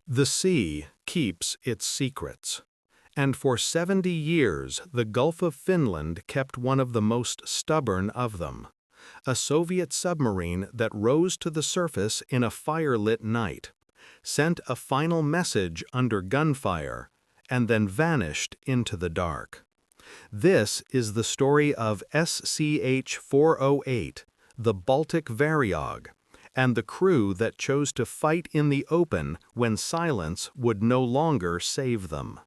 The sea keeps its secrets, and for 70 years the Gulf of Finland kept one of the most stubborn of them, a Soviet submarine that rose to the surface in a firelit night, sent a final message under gunfire, and then vanished into the dark. This is the story of Shch-408, the Baltic Variog, and the crew that chose to fight in the open when silence would no longer save them.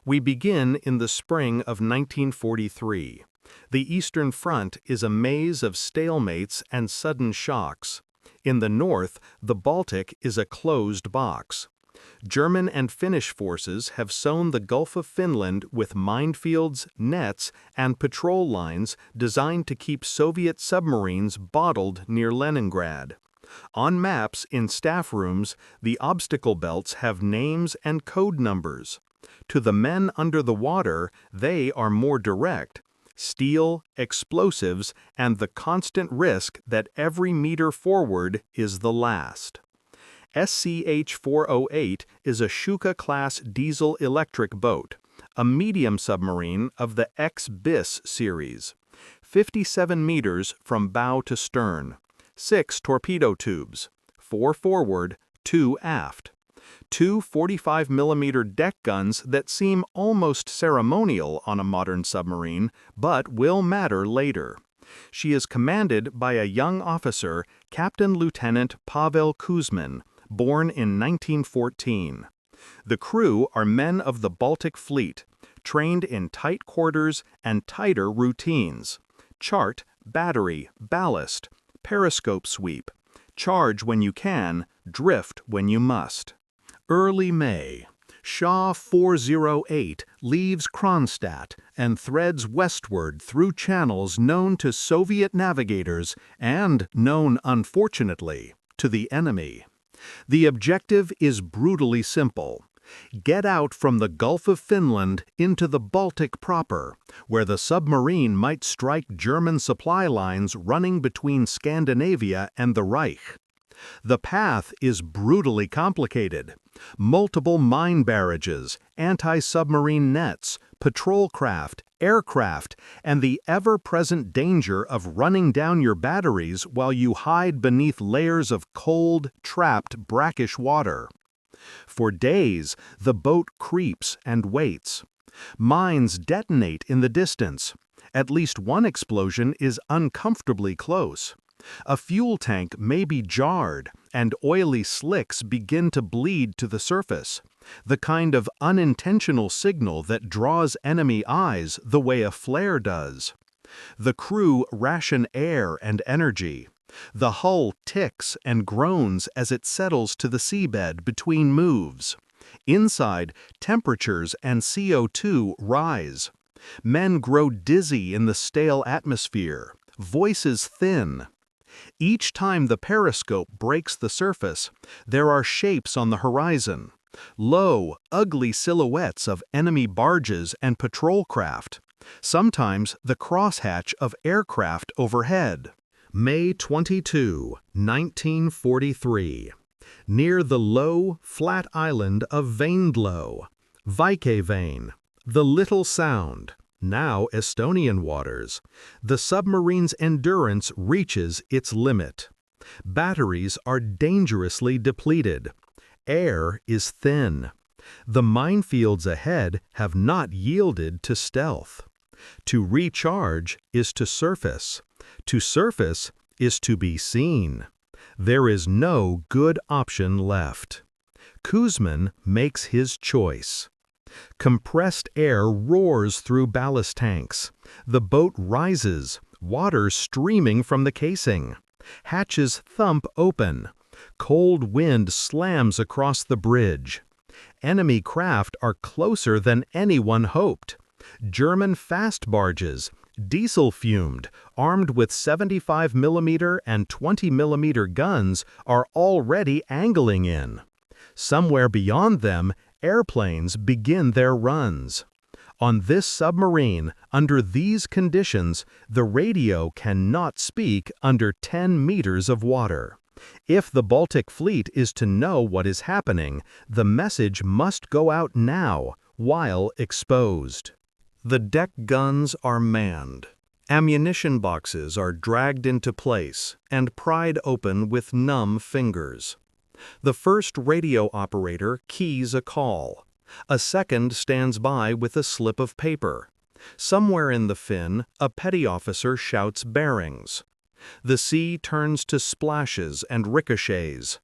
We begin in the spring of 1943. The Eastern Front is a maze of stalemates and sudden shocks. In the north, the Baltic is a closed box. German and Finnish forces have sown the Gulf of Finland with minefields, nets, and patrol lines designed to keep Soviet submarines bottled near Leningrad. On maps in staff rooms, the obstacle belts have names and code numbers. To the men under the water, they are more direct: steel, explosives, and the constant risk that every meter forward is the last. Shch-408 is a Shchuka-class diesel-electric boat, a medium submarine of the X-BIS series, 57 meters from bow to stern, 6 torpedo tubes, 4 forward, 2 aft, 2 45mm deck guns that seem almost ceremonial on a modern submarine, but will matter later. She is commanded by a young officer, Captain Lieutenant Pavel Kuzmin, born in 1914. The crew are men of the Baltic Fleet, trained in tight quarters and tighter routines: chart, battery, ballast, periscope sweep, charge when you can, drift when you must. Early May. Shch-408 leaves Kronstadt and threads westward through channels known to Soviet navigators and known, unfortunately, to the enemy. The objective is brutally simple: get out from the Gulf of Finland into the Baltic proper, where the submarine might strike German supply lines running between Scandinavia and the Reich. The path is brutally complicated: multiple mine barrages, anti-submarine nets, patrol craft, aircraft, and the ever-present danger of running down your batteries while you hide beneath layers of cold, trapped, brackish water. For days, the boat creeps and waits. Mines detonate in the distance. At least one explosion is uncomfortably close. A fuel tank may be jarred, and oily slicks begin to bleed to the surface, the kind of unintentional signal that draws enemy eyes the way a flare does. The crew ration air and energy. The hull ticks and groans as it settles to the seabed between moves. Inside, temperatures and CO2 rise. Men grow dizzy in the stale atmosphere, voices thin. Each time the periscope breaks the surface, there are shapes on the horizon: low, ugly silhouettes of enemy barges and patrol craft, sometimes the crosshatch of aircraft overhead. May 22, 1943. Near the low, flat island of Vaindlo, Vaikavane, the Little Sound, now Estonian waters, the submarine's endurance reaches its limit. Batteries are dangerously depleted. Air is thin. The minefields ahead have not yielded to stealth. To recharge is to surface. To surface is to be seen. There is no good option left. Kuzmin makes his choice. Compressed air roars through ballast tanks. The boat rises, water streaming from the casing. Hatches thump open. Cold wind slams across the bridge. Enemy craft are closer than anyone hoped. German fast barges, diesel-fumed, armed with 75mm and 20mm guns, are already angling in. Somewhere beyond them, airplanes begin their runs. On this submarine, under these conditions, the radio cannot speak under 10 meters of water. If the Baltic Fleet is to know what is happening, the message must go out now, while exposed. The deck guns are manned. Ammunition boxes are dragged into place and pried open with numb fingers. The first radio operator keys a call. A second stands by with a slip of paper. Somewhere in the fin, a petty officer shouts bearings. The sea turns to splashes and ricochets.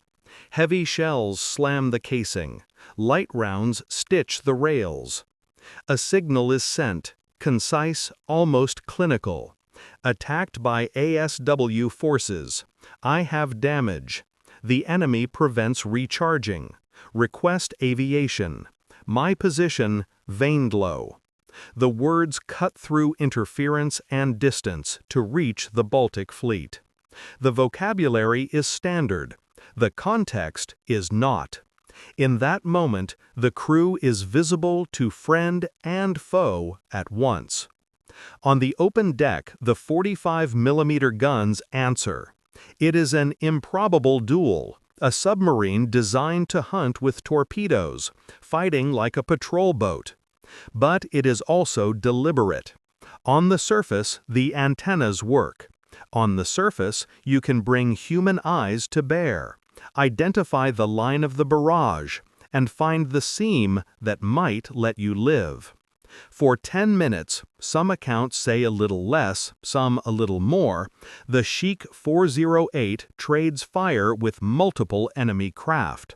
Heavy shells slam the casing. Light rounds stitch the rails. A signal is sent, concise, almost clinical. Attacked by ASW forces. I have damage. The enemy prevents recharging. Request aviation. My position, Vaindlow. The words cut through interference and distance to reach the Baltic Fleet. The vocabulary is standard. The context is not. In that moment, the crew is visible to friend and foe at once. On the open deck, the 45mm guns answer. It is an improbable duel, a submarine designed to hunt with torpedoes, fighting like a patrol boat. But it is also deliberate. On the surface, the antennas work. On the surface, you can bring human eyes to bear, identify the line of the barrage, and find the seam that might let you live. For 10 minutes, some accounts say a little less, some a little more, the Shch-408 trades fire with multiple enemy craft.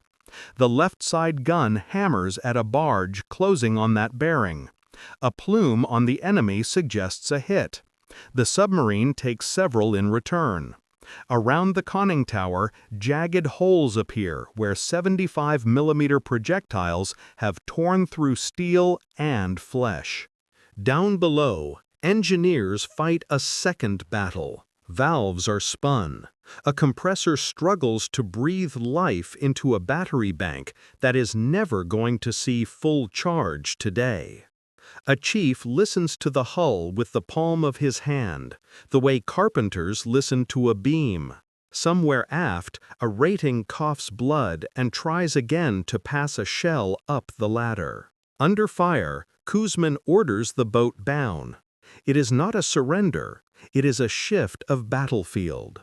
The left side gun hammers at a barge closing on that bearing. A plume on the enemy suggests a hit. The submarine takes several in return. Around the conning tower, jagged holes appear where 75mm projectiles have torn through steel and flesh. Down below, engineers fight a second battle. Valves are spun. A compressor struggles to breathe life into a battery bank that is never going to see full charge today. A chief listens to the hull with the palm of his hand, the way carpenters listen to a beam. Somewhere aft, a rating coughs blood and tries again to pass a shell up the ladder. Under fire, Kuzmin orders the boat down. It is not a surrender, it is a shift of battlefield.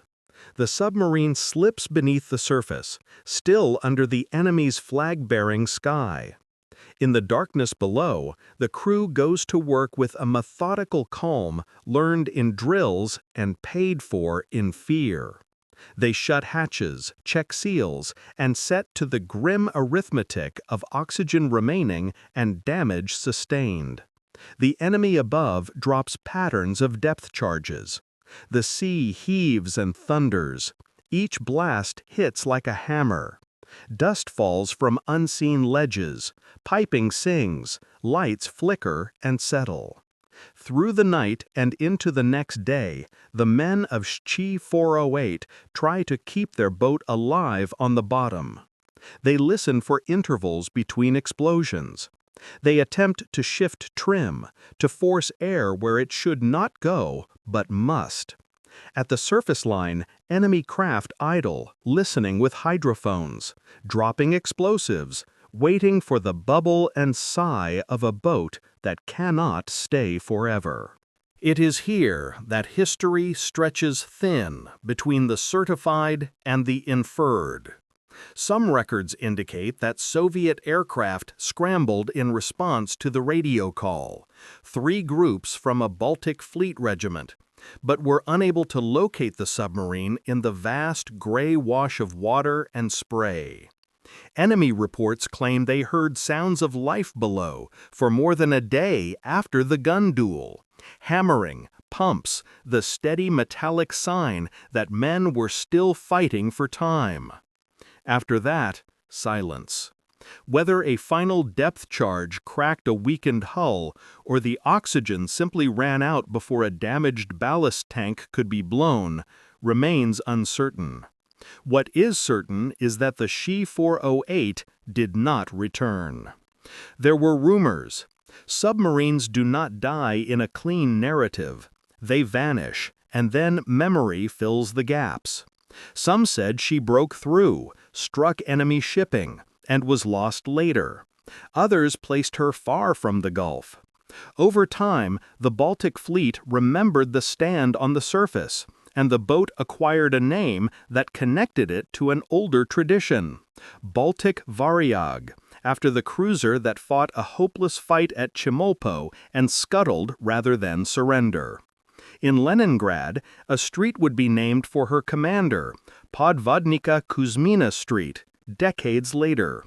The submarine slips beneath the surface, still under the enemy's flag-bearing sky. In the darkness below, the crew goes to work with a methodical calm learned in drills and paid for in fear. They shut hatches, check seals, and set to the grim arithmetic of oxygen remaining and damage sustained. The enemy above drops patterns of depth charges. The sea heaves and thunders. Each blast hits like a hammer. Dust falls from unseen ledges, piping sings, lights flicker and settle. Through the night and into the next day, the men of Shch-408 try to keep their boat alive on the bottom. They listen for intervals between explosions. They attempt to shift trim, to force air where it should not go, but must. At the surface line, enemy craft idle, listening with hydrophones, dropping explosives, waiting for the bubble and sigh of a boat that cannot stay forever. It is here that history stretches thin between the certified and the inferred. Some records indicate that Soviet aircraft scrambled in response to the radio call, 3 groups from a Baltic Fleet regiment, but were unable to locate the submarine in the vast gray wash of water and spray. Enemy reports claim they heard sounds of life below for more than a day after the gun duel. Hammering, pumps, the steady metallic sign that men were still fighting for time. After that, silence. Whether a final depth charge cracked a weakened hull or the oxygen simply ran out before a damaged ballast tank could be blown remains uncertain. What is certain is that the Shch-408 did not return. There were rumors. Submarines do not die in a clean narrative. They vanish, and then memory fills the gaps. Some said she broke through, struck enemy shipping, and was lost later. Others placed her far from the Gulf. Over time, the Baltic Fleet remembered the stand on the surface, and the boat acquired a name that connected it to an older tradition, Baltic Variag, after the cruiser that fought a hopeless fight at Chemulpo and scuttled rather than surrender. In Leningrad, a street would be named for her commander, Podvodnika Kuzmina Street, decades later.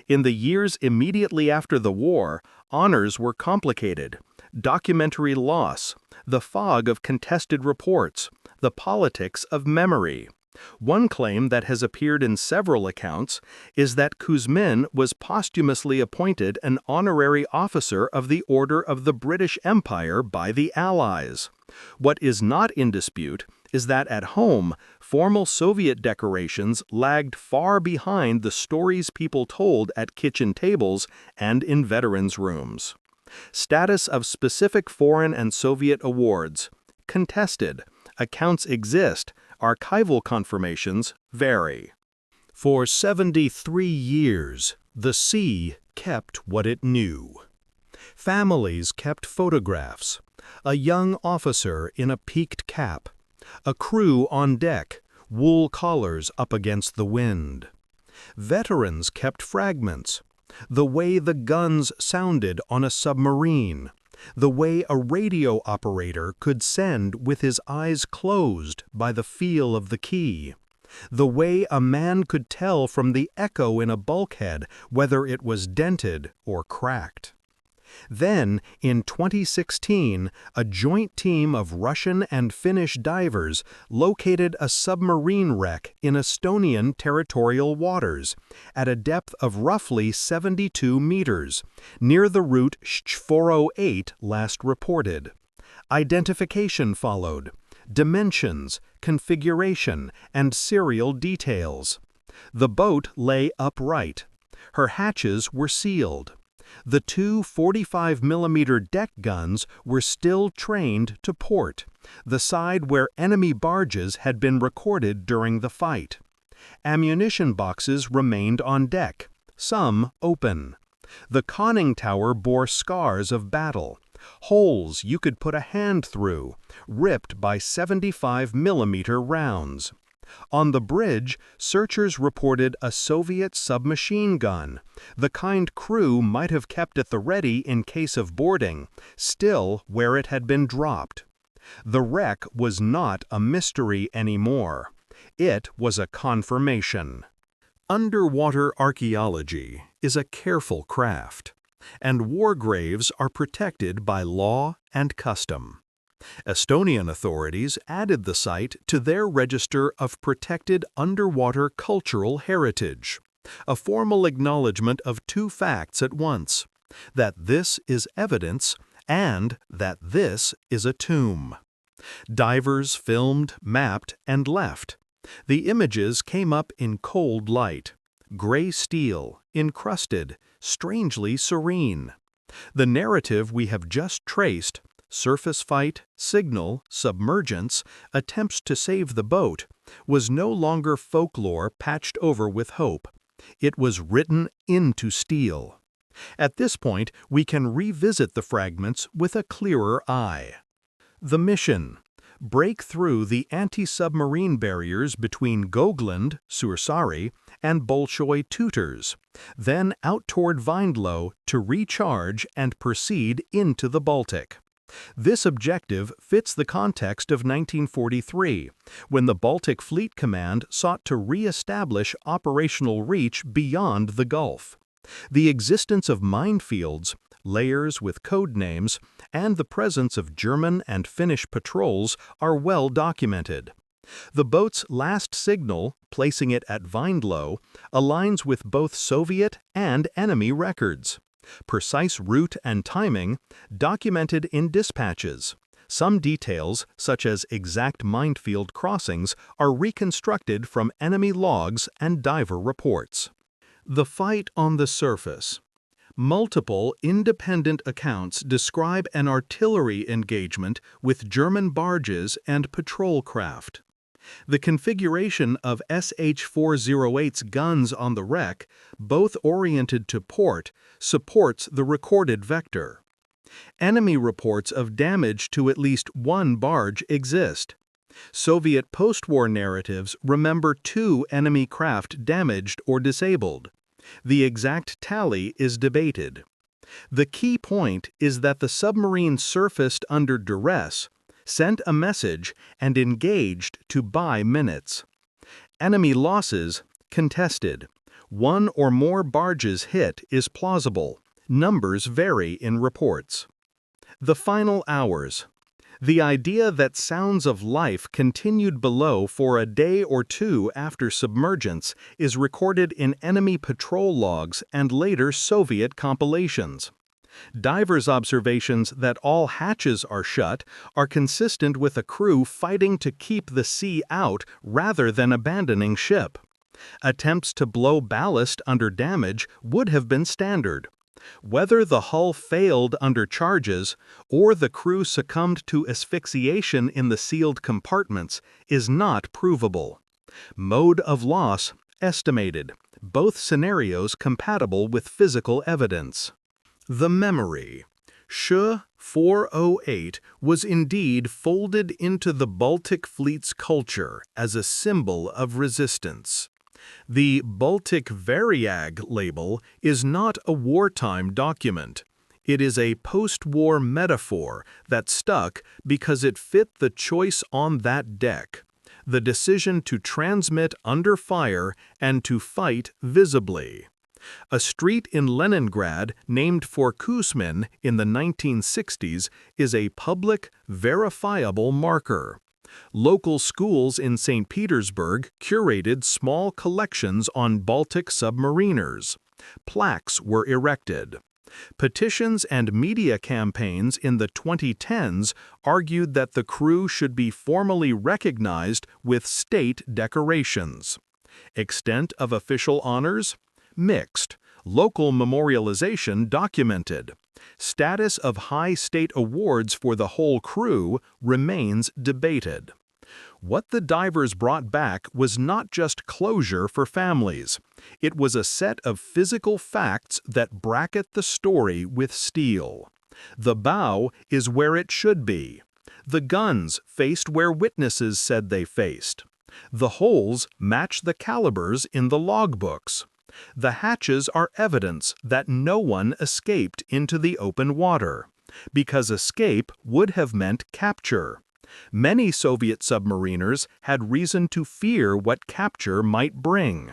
In the years immediately after the war, honors were complicated. Documentary loss, the fog of contested reports, the politics of memory. One claim that has appeared in several accounts is that Kuzmin was posthumously appointed an honorary officer of the Order of the British Empire by the Allies. What is not in dispute is that at home, formal Soviet decorations lagged far behind the stories people told at kitchen tables and in veterans' rooms. Status of specific foreign and Soviet awards: contested. Accounts exist. Archival confirmations vary. For 73 years, the sea kept what it knew. Families kept photographs. A young officer in a peaked cap. A crew on deck, wool collars up against the wind. Veterans kept fragments. The way the guns sounded on a submarine. The way a radio operator could send with his eyes closed by the feel of the key. The way a man could tell from the echo in a bulkhead whether it was dented or cracked. Then, in 2016, a joint team of Russian and Finnish divers located a submarine wreck in Estonian territorial waters at a depth of roughly 72 meters, near the route Shch-408 last reported. Identification followed, dimensions, configuration, and serial details. The boat lay upright. Her hatches were sealed. The two 45mm deck guns were still trained to port, the side where enemy barges had been recorded during the fight. Ammunition boxes remained on deck, some open. The conning tower bore scars of battle, holes you could put a hand through, ripped by 75mm rounds. On the bridge, searchers reported a Soviet submachine gun, the kind crew might have kept at the ready in case of boarding, still where it had been dropped. The wreck was not a mystery anymore. It was a confirmation. Underwater archaeology is a careful craft, and war graves are protected by law and custom. Estonian authorities added the site to their register of protected underwater cultural heritage, a formal acknowledgement of two facts at once: that this is evidence and that this is a tomb. Divers filmed, mapped, and left. The images came up in cold light, gray steel, encrusted, strangely serene. The narrative we have just traced, surface fight, signal, submergence, attempts to save the boat, was no longer folklore patched over with hope. It was written into steel. At this point, we can revisit the fragments with a clearer eye. The mission: break through the anti-submarine barriers between Gogland, Sursari, and Bolshoi Tutors, then out toward Vindlo to recharge and proceed into the Baltic. This objective fits the context of 1943, when the Baltic Fleet Command sought to re-establish operational reach beyond the Gulf. The existence of minefields, layers with code names, and the presence of German and Finnish patrols are well documented. The boat's last signal, placing it at Vindlo, aligns with both Soviet and enemy records. Precise route and timing documented in dispatches. Some details, such as exact minefield crossings, are reconstructed from enemy logs and diver reports. The fight on the surface. Multiple independent accounts describe an artillery engagement with German barges and patrol craft. The configuration of Shch-408's guns on the wreck, both oriented to port, supports the recorded vector. Enemy reports of damage to at least one barge exist. Soviet post-war narratives remember 2 enemy craft damaged or disabled. The exact tally is debated. The key point is that the submarine surfaced under duress, sent a message, and engaged to buy minutes. Enemy losses contested. 1 or more barges hit is plausible. Numbers vary in reports. The final hours. The idea that sounds of life continued below for a day or 2 after submergence is recorded in enemy patrol logs and later Soviet compilations. Divers' observations that all hatches are shut are consistent with a crew fighting to keep the sea out rather than abandoning ship. Attempts to blow ballast under damage would have been standard. Whether the hull failed under charges or the crew succumbed to asphyxiation in the sealed compartments is not provable. Mode of loss estimated, both scenarios compatible with physical evidence. The memory. Shch-408 was indeed folded into the Baltic Fleet's culture as a symbol of resistance. The Baltic Variag label is not a wartime document. It is a post-war metaphor that stuck because it fit the choice on that deck, the decision to transmit under fire and to fight visibly. A street in Leningrad named for Kuzmin in the 1960s is a public, verifiable marker. Local schools in St. Petersburg curated small collections on Baltic submariners. Plaques were erected. Petitions and media campaigns in the 2010s argued that the crew should be formally recognized with state decorations. Extent of official honors? Mixed. Local memorialization documented. Status of high state awards for the whole crew remains debated. What the divers brought back was not just closure for families. It was a set of physical facts that bracket the story with steel. The bow is where it should be. The guns faced where witnesses said they faced. The holes match the calibers in the logbooks. The hatches are evidence that no one escaped into the open water, because escape would have meant capture. Many Soviet submariners had reason to fear what capture might bring.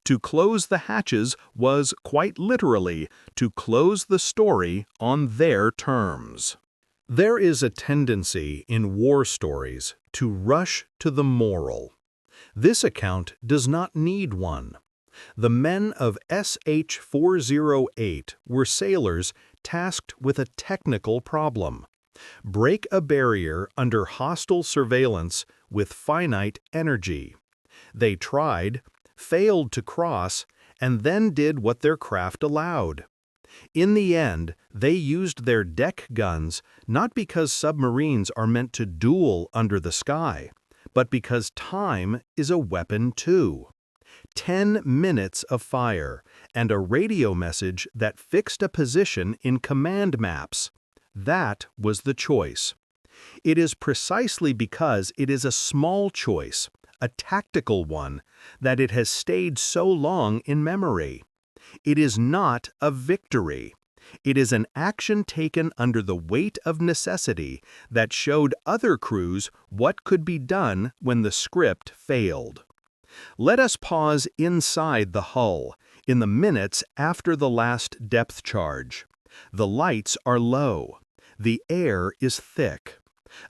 To close the hatches was, quite literally, to close the story on their terms. There is a tendency in war stories to rush to the moral. This account does not need one. The men of Shch-408 were sailors tasked with a technical problem. Break a barrier under hostile surveillance with finite energy. They tried, failed to cross, and then did what their craft allowed. In the end, they used their deck guns not because submarines are meant to duel under the sky, but because time is a weapon too. 10 minutes of fire, and a radio message that fixed a position in command maps. That was the choice. It is precisely because it is a small choice, a tactical one, that it has stayed so long in memory. It is not a victory. It is an action taken under the weight of necessity that showed other crews what could be done when the script failed. Let us pause inside the hull, in the minutes after the last depth charge. The lights are low. The air is thick.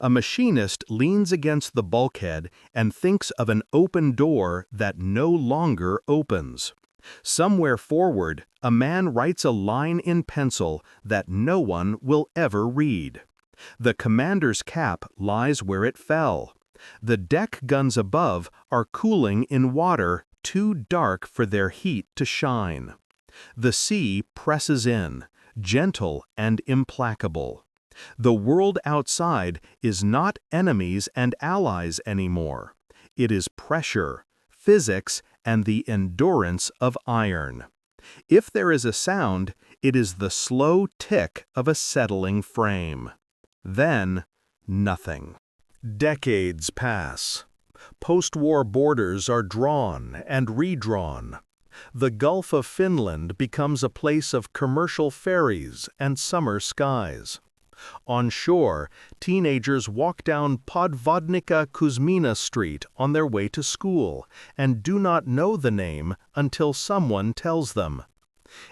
A machinist leans against the bulkhead and thinks of an open door that no longer opens. Somewhere forward, a man writes a line in pencil that no one will ever read. The commander's cap lies where it fell. The deck guns above are cooling in water too dark for their heat to shine. The sea presses in, gentle and implacable. The world outside is not enemies and allies anymore. It is pressure, physics, and the endurance of iron. If there is a sound, it is the slow tick of a settling frame. Then, nothing. Decades pass. Post-war borders are drawn and redrawn. The Gulf of Finland becomes a place of commercial ferries and summer skies. On shore, teenagers walk down Podvodnica Kuzmina Street on their way to school and do not know the name until someone tells them.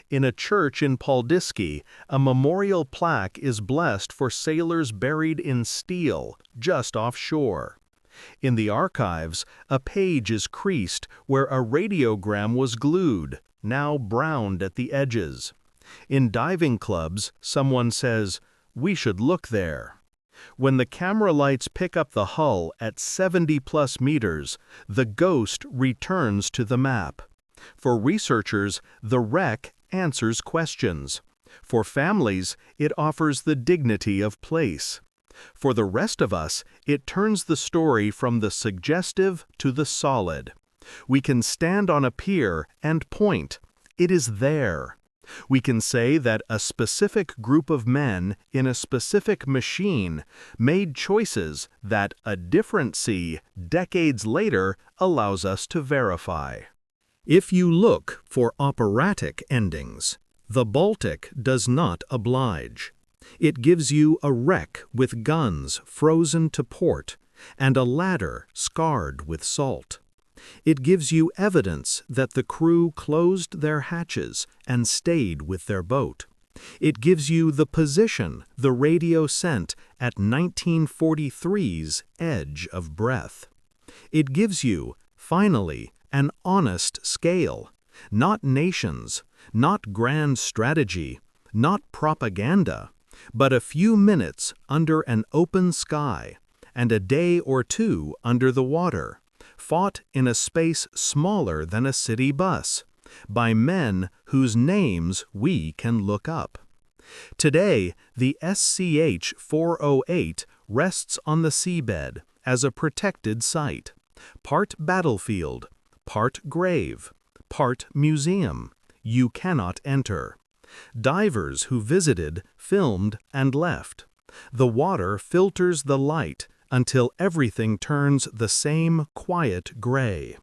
In a church in Paldiski, a memorial plaque is blessed for sailors buried in steel just offshore. In the archives, a page is creased where a radiogram was glued, now browned at the edges. In diving clubs, someone says, "We should look there." When the camera lights pick up the hull at 70+ meters, the ghost returns to the map. For researchers, the wreck answers questions. For families, it offers the dignity of place. For the rest of us, it turns the story from the suggestive to the solid. We can stand on a pier and point. It is there. We can say that a specific group of men in a specific machine made choices that a different sea, decades later, allows us to verify. If you look for operatic endings, the Baltic does not oblige. It gives you a wreck with guns frozen to port and a ladder scarred with salt. It gives you evidence that the crew closed their hatches and stayed with their boat. It gives you the position the radio sent at 1943's edge of breath. It gives you, finally, an honest scale, not nations, not grand strategy, not propaganda, but a few minutes under an open sky and a day or two under the water, fought in a space smaller than a city bus, by men whose names we can look up. Today, the Shch-408 rests on the seabed as a protected site, part battlefield, part grave, part museum. You cannot enter. Divers who visited, filmed, and left. The water filters the light until everything turns the same quiet gray.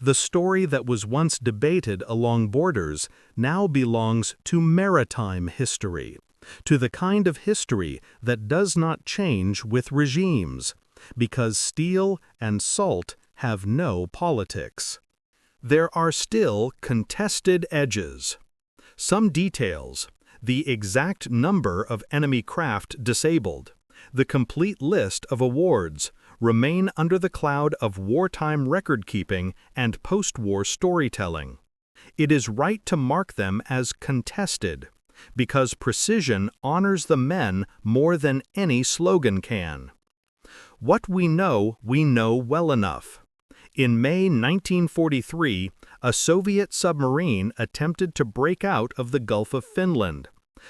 The story that was once debated along borders now belongs to maritime history, to the kind of history that does not change with regimes, because steel and salt have no politics. There are still contested edges. Some details, the exact number of enemy craft disabled, the complete list of awards, remain under the cloud of wartime record-keeping and post-war storytelling. It is right to mark them as contested, because precision honors the men more than any slogan can. What we know well enough. In May 1943, a Soviet submarine attempted to break out of the Gulf of Finland,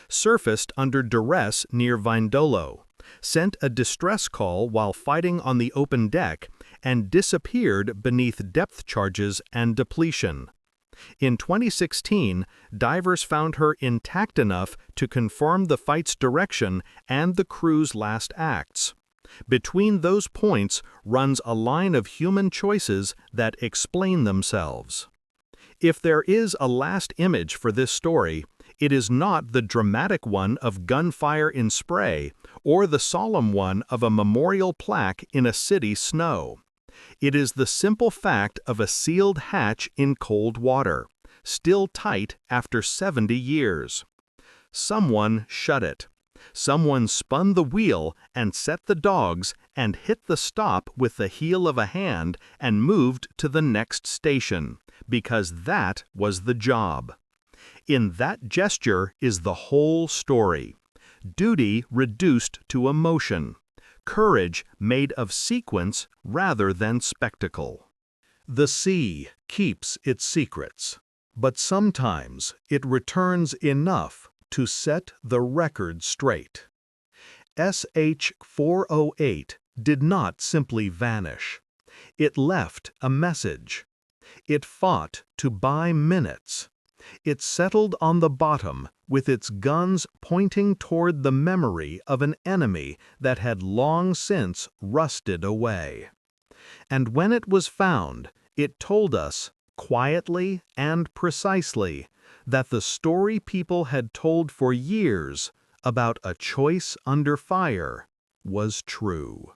surfaced under duress near Vindolo, sent a distress call while fighting on the open deck, and disappeared beneath depth charges and depletion. In 2016, divers found her intact enough to confirm the fight's direction and the crew's last acts. Between those points runs a line of human choices that explain themselves. If there is a last image for this story, it is not the dramatic one of gunfire in spray or the solemn one of a memorial plaque in a city snow. It is the simple fact of a sealed hatch in cold water, still tight after 70 years. Someone shut it. Someone spun the wheel and set the dogs and hit the stop with the heel of a hand and moved to the next station, because that was the job. In that gesture is the whole story. Duty reduced to emotion. Courage made of sequence rather than spectacle. The sea keeps its secrets, but sometimes it returns enough to set the record straight. Shch-408 did not simply vanish. It left a message. It fought to buy minutes. It settled on the bottom with its guns pointing toward the memory of an enemy that had long since rusted away. And when it was found, it told us, quietly and precisely, that the story people had told for years about a choice under fire was true.